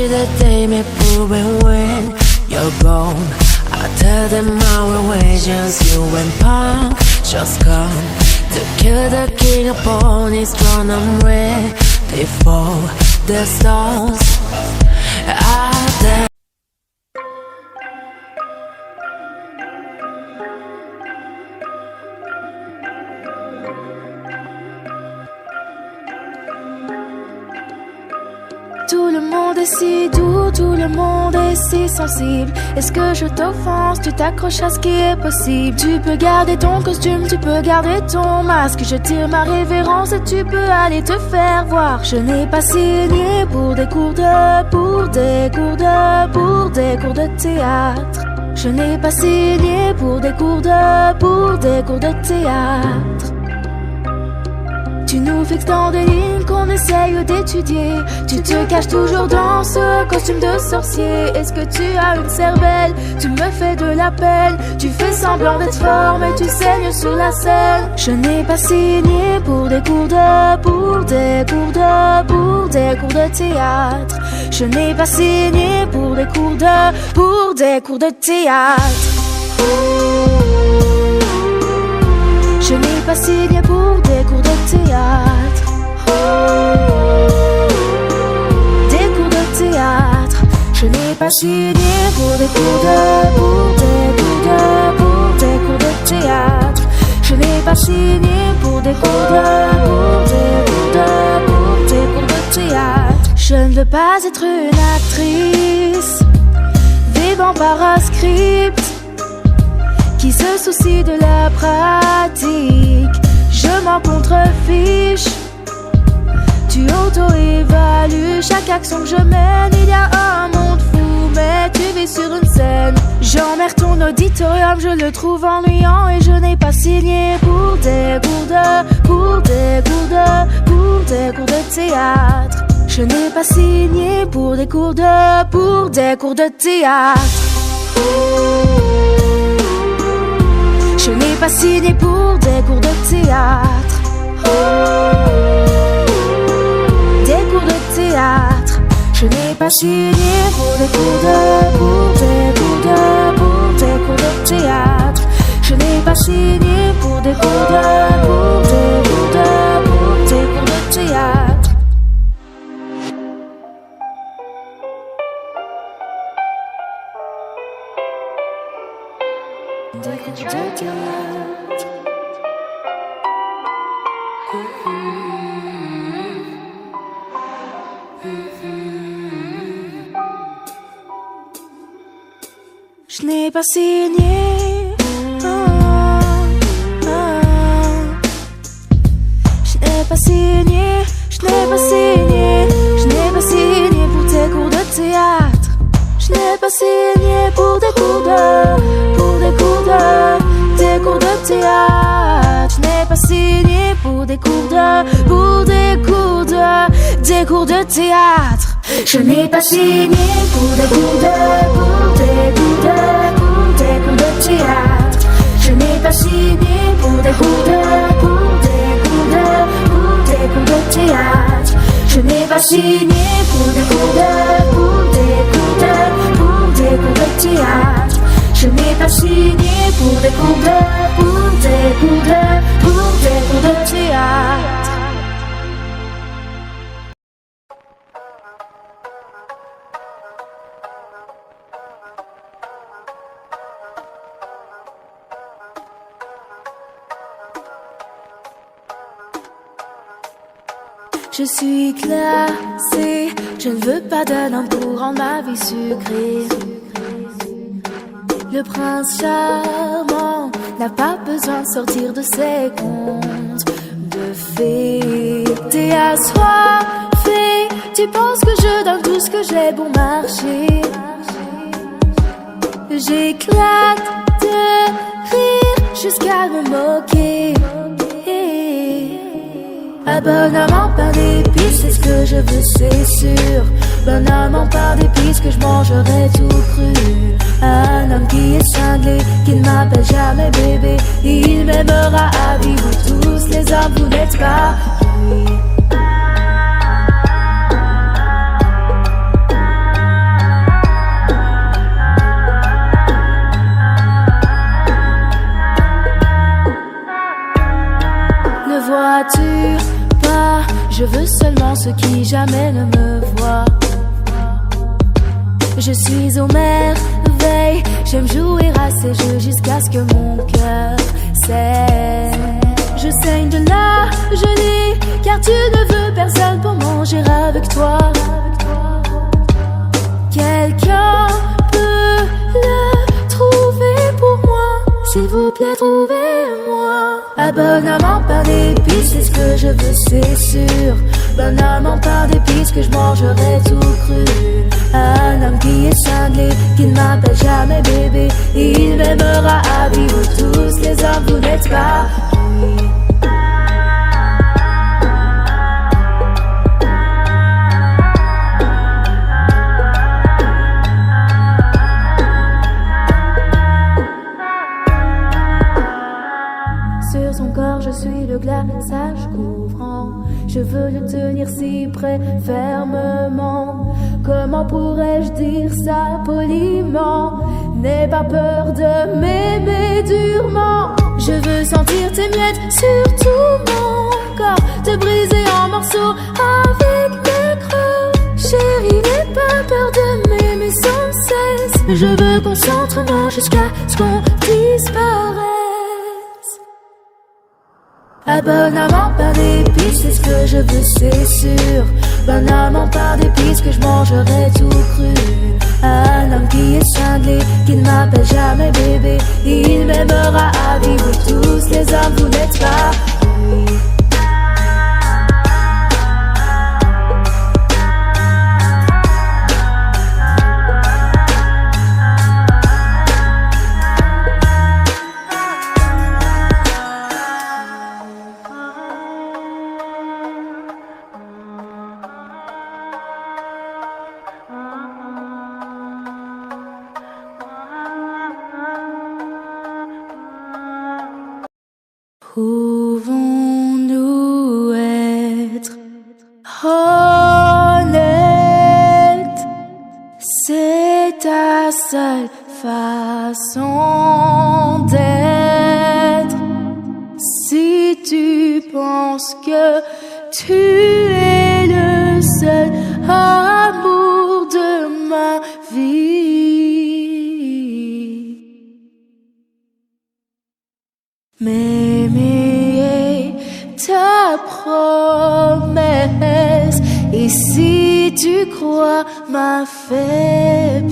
the day me proving when you're gone. I tell them our wages, you and punk just come to kill the king upon his throne. I'm ready for the stones. Tout le monde est si doux, tout le monde est si sensible. Est-ce que je t'offense? Tu t'accroches à ce qui est possible. Tu peux garder ton costume, tu peux garder ton masque. Je tire ma révérence et tu peux aller te faire voir. Je n'ai pas signé pour des cours de théâtre. Je n'ai pas signé pour des cours de théâtre. Tu nous fixes dans des lignes qu'on essaye d'étudier. Tu te caches toujours dans ce costume de sorcier. Est-ce que tu as une cervelle? Tu me fais de la peine. Tu fais semblant d'être fort mais tu saignes sur la scène. Je n'ai pas signé pour des cours de théâtre. Je n'ai pas signé pour des cours de théâtre. Je n'ai pas signé pour des cours de théâtre. Des cours de théâtre. Je n'ai pas signé pour des cours de théâtre. Je n'ai pas signé pour des cours de théâtre. Je ne veux pas être une actrice vivant par un script qui se soucie de la pratique. Je m'en contrefiche. Tu auto-évalues chaque action que je mène. Il y a un monde fou mais tu vis sur une scène. J'emmerde ton auditorium, je le trouve ennuyant. Et je n'ai pas signé pour des cours de théâtre. Je n'ai pas signé pour des cours de théâtre. Je n'ai pas signé pour des cours de théâtre. Des cours de théâtre. Je n'ai pas signé pour des cours de théâtre. Je n'ai pas signé pour des cours de théâtre. Je n'ai pas signé. Je n'ai pas signé. Je n'ai pas signé. Je n'ai pas signé pour tes cours de théâtre. Je n'ai pas signé pour des cours de théâtre. Je n'ai pas signé pour des cours de théâtre. Je n'ai pas signé pour des cours de théâtre. Je n'ai pas signé pour des cours de théâtre. Je n'ai pas signé pour des cours de théâtre. Je n'ai pas signé pour des cours de théâtre. Je suis classée, je ne veux pas d'un homme pour rendre ma vie sucrée. Le prince charmant n'a pas besoin de sortir de ses contes de fées. T'es assoiffée, tu penses que je donne tout ce que j'ai pour marcher. J'éclate de rire jusqu'à me moquer. Abonnement par d'épices, c'est ce que je veux, c'est sûr. Abonnement par d'épices que je mangerai tout cru. Un homme qui est cinglé, qui ne m'appelle jamais bébé. Il m'aimera à vie, vous tous les hommes, vous n'êtes pas lui. rassure pas, je veux seulement ceux qui jamais ne me voient. Je suis aux merveilles, j'aime jouer à ces jeux jusqu'à ce que mon cœur saigne. Je saigne de la jolie, car tu ne veux personne pour manger avec toi. Quelqu'un peut le trouver pour moi, s'il vous plaît, trouvez-moi. Abonnement par d'épices, c'est ce que je veux, c'est sûr. Abonnement par d'épices que je mangerai tout cru. Un homme qui est cinglé, qui ne m'appelle jamais bébé, il m'aimera à vie. Vous tous les hommes, vous n'êtes pas lui. Sur son corps, je suis le glaçage couvrant. Je veux le tenir si près, fermement. Comment pourrais-je dire ça poliment? N'aie pas peur de m'aimer durement. Je veux sentir tes miettes sur tout mon corps, te briser en morceaux avec mes creux. Chérie, n'aie pas peur de m'aimer sans cesse. Je veux qu'on s'entraîne jusqu'à ce qu'on disparaisse. Abonnement par d'épices, c'est ce que je veux, c'est sûr. Abonnement par d'épices que je mangerai tout cru. Un homme qui est cinglé, qui ne m'appelle jamais bébé, il m'aimera à vie. Vous tous les hommes, vous n'êtes pas lui. Pouvons-nous être honnêtes? C'est ta seule façon d'être. Si tu penses que tu es le seul amour de ma vie, m'aimer est ta promesse. Et si tu crois ma faiblesse,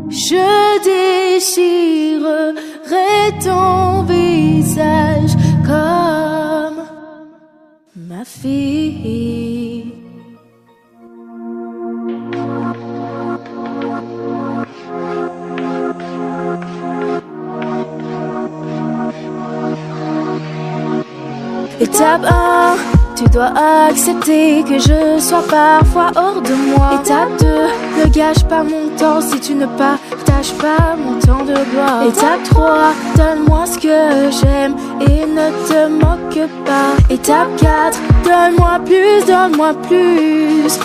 je déchirerai ton visage comme ma fille. Étape 1, tu dois accepter que je sois parfois hors de moi. Étape 2, ne gâche pas mon temps si tu ne partages pas mon temps de gloire. Étape 3, donne-moi ce que j'aime et ne te moque pas. Étape 4, donne-moi plus, donne-moi plus.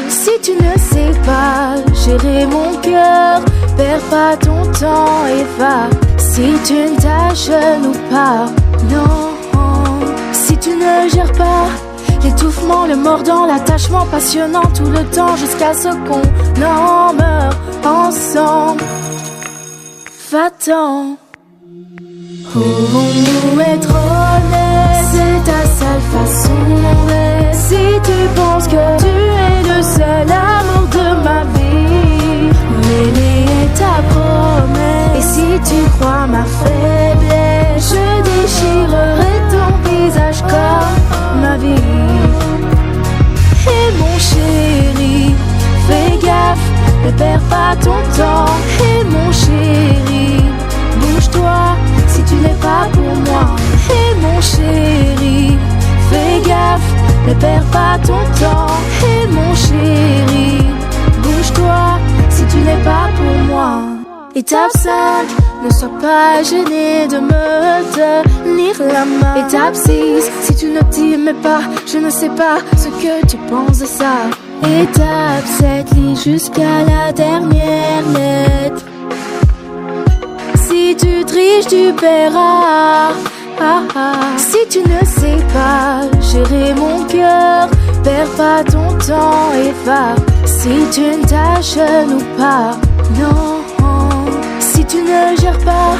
Si tu ne sais pas gérer mon cœur, perds pas ton temps et va. Si tu ne t'agenouilles pas, non. Si tu ne gères pas l'étouffement, le mordant, l'attachement passionnant tout le temps jusqu'à ce qu'on en meure ensemble, va-t'en. Pouvons-nous être honnêtes? C'est ta seule façon d'être. Si tu penses que tu es le seul amour de ma vie, m'aimer est ta promesse. Et si tu crois ma faiblesse, je déchirerai ton visage comme ma vie. Et mon chéri, fais gaffe, ne perds pas ton temps. Et mon chéri, bouge-toi si tu n'es pas pour moi. Et mon chéri, fais gaffe, ne perds pas ton temps. Et mon chéri, bouge-toi si tu n'es pas pour moi. Étape 5, ne sois pas gêné de me tenir la main. Étape 6, si tu ne t'aimes pas, je ne sais pas ce que tu penses de ça. Étape 7, lis jusqu'à la dernière lettre. Si tu triches, tu paieras. Si tu ne sais pas gérer mon cœur, perds pas ton temps et va. Si tu ne t'acharnes pas, non. Si tu ne gères pas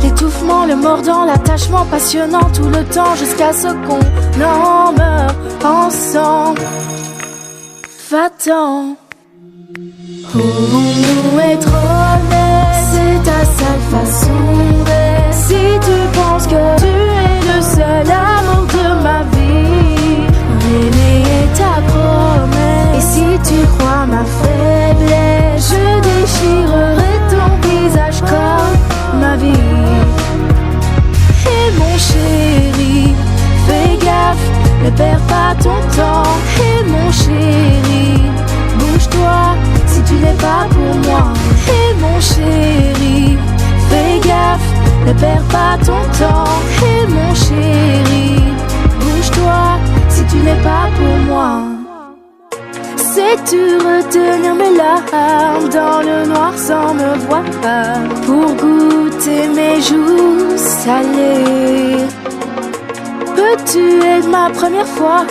l'étouffement, le mordant, l'attachement passionnant tout le temps jusqu'à ce qu'on en meure ensemble. Va-t'en. Pouvons-nous être honnêtes? C'est ta seule façon d'être. Si tu penses que tu es le seul amour de ma vie, aimer est ta promesse. Et si tu crois ma faiblesse, je déchirerai ton visage comme ma vie. Et mon chéri, fais gaffe, ne perds pas ton temps. Et mon chéri, bouge-toi si tu n'es pas pour moi. Et mon chéri, fais gaffe, ne perds pas ton temps. Et mon chéri, bouge-toi si tu n'es pas pour moi. Sais-tu retenir mes larmes dans le noir sans me voir, pour goûter mes joues salées? Peux-tu être ma première fois?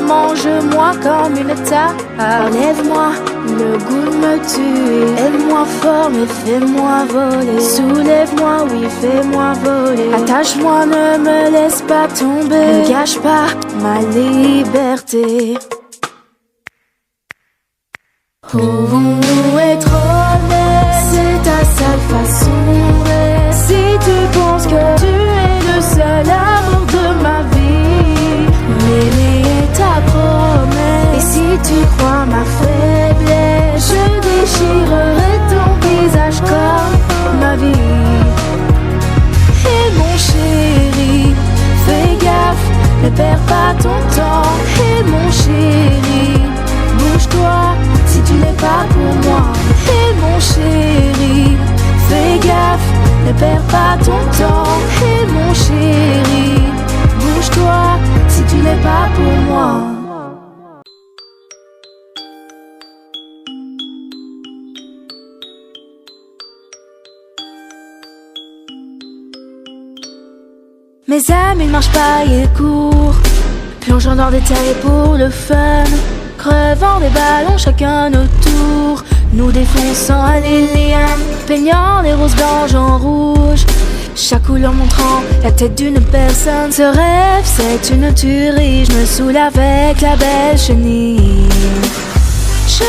Mange-moi comme une tarte. Enlève-moi le goût de me tuer. Aime-moi fort mais fais-moi voler. Soulève-moi, oui, fais-moi voler. Attache-moi, ne me laisse pas tomber. Ne gâche pas ma liberté. Pouvons-nous être honnêtes? C'est ta seule façon d'être. Si tu penses que tu es le seul amour de ma vie, m'aimer est ta promesse. Et si tu crois ma faiblesse, je déchirerai ton visage comme ma vie. Et mon chéri, fais gaffe, ne perds pas ton temps. Et mon chéri, bouge-toi si tu n'es pas pour moi. Et mon chéri, fais gaffe, ne perds pas ton temps. Et mon chéri, bouge-toi si tu n'es pas pour moi. Mes amis ne marchent pas, ils courent, plongeant dans des tailles pour le fun, crevant des ballons chacun notre tour, nous défonçant à l'hélium, peignant les roses blanches en rouge, chaque couleur montrant la tête d'une personne. Ce rêve c'est une tuerie, je me saoule avec la belle chenille. Je